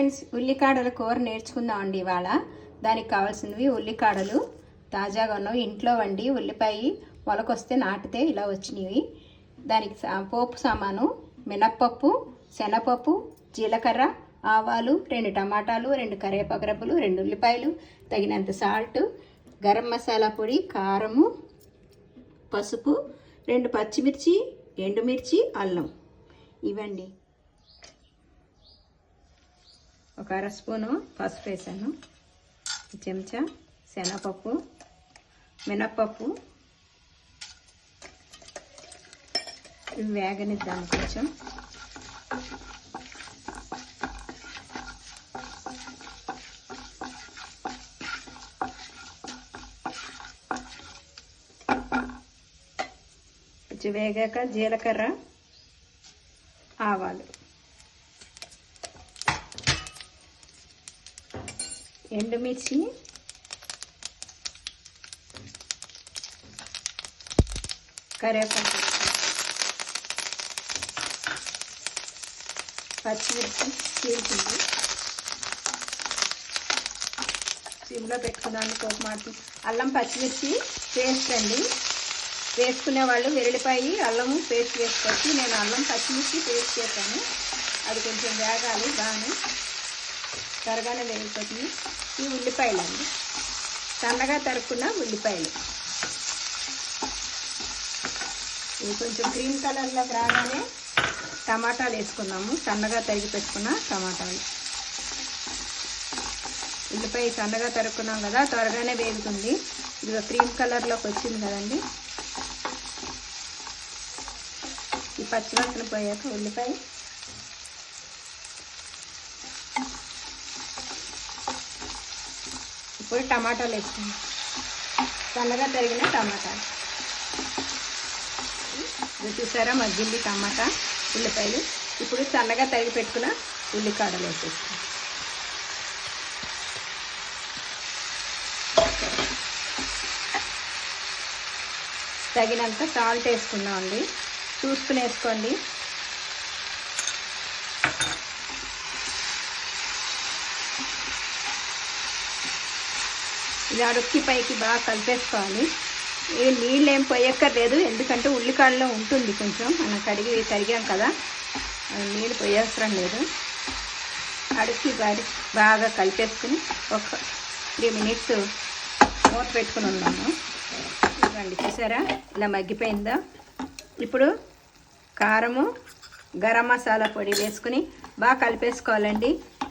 Friends, ఉల్లికాడల కూర నేర్చుకుందామండి ఇవాళ. దానికి కావాల్సినవి ఉల్లికాడలు తాజాగా ఉన్నవి, ఇంట్లో వండి ఉల్లిపాయ మొలకొస్తే నాటితే ఇలా వచ్చినవి. దానికి పోపు సామాను మినప్పప్పు, శనగపప్పు, జీలకర్ర, ఆవాలు, 2 టమాటాలు, 2 కరివేపాకు రెబ్బలు, 2 ఉల్లిపాయలు, తగినంత సాల్ట్, గరం మసాలా పొడి, కారము, పసుపు, 2 పచ్చిమిర్చి, ఎండుమిర్చి, అల్లం. ఇవండి. ఒక అర స్పూను పసుపు వేసాను, చెంచా శనగపప్పు, మినప్పప్పు. ఇవి వేగనిద్దాము కొంచెం. కొంచెం వేగాక జీలకర్ర, ఆవాలు, ఎండుమిర్చి, కరివేపాకు, పచ్చిమిర్చి చీల్చింది. సిమ్లో పెట్టుకున్నాను కోపమాటి. అల్లం పచ్చిమిర్చి పేస్ట్ అండి. వేసుకునే వాళ్ళు వెల్లుల్లిపాయ అల్లము పేస్ట్ వేసుకోవచ్చు. నేను అల్లం పచ్చిమిర్చి పేస్ట్ చేశాను. అది కొంచెం వేగాలి, బాగానే త్వరగానే వేగిపోతుంది. ఈ ఉల్లిపాయలు అండి, సన్నగా తరుక్కున్న ఉల్లిపాయలు. ఇవి కొంచెం గ్రీన్ కలర్లో రాగానే టమాటాలు వేసుకున్నాము, సన్నగా తరిగి పెట్టుకున్న టమాటాలు. ఉల్లిపాయ సన్నగా తరుక్కున్నాం కదా, త్వరగానే వేగుతుంది. ఇది క్రీమ్ కలర్లోకి వచ్చింది కదండి. ఈ పచ్చివాసన పోయాక ఉల్లిపాయ, ఇప్పుడు టమాటాలు వేసుకున్నాం, సన్నగా తరిగిన టమాటాలు. ఇది చూసారా మగ్గింది టమాటా, ఉల్లిపాయలు. ఇప్పుడు సన్నగా తరిగి పెట్టుకున్న ఉల్లికాడలు వేసేస్తాం. తగినంత సాల్ట్ వేసుకుందామండి, చూసుకుని వేసుకోండి. ఇది అడుక్కి పైకి బాగా కలిపేసుకోవాలి. ఈ నీళ్ళు ఏం పోయక్కర్లేదు, ఎందుకంటే ఉల్లికాడలో ఉంటుంది కొంచెం, మనం తరిగాం కదా, నీళ్ళు పోయవసరం లేదు. అడుక్కి బాగా కలిపేసుకుని ఒక 3 మినిట్స్ మూత పెట్టుకుని ఉన్నాము. ఇవ్వండి, చూసారా ఇలా మగ్గిపోయిందా. ఇప్పుడు కారము, గరం మసాలా పొడి వేసుకుని బాగా కలిపేసుకోవాలండి.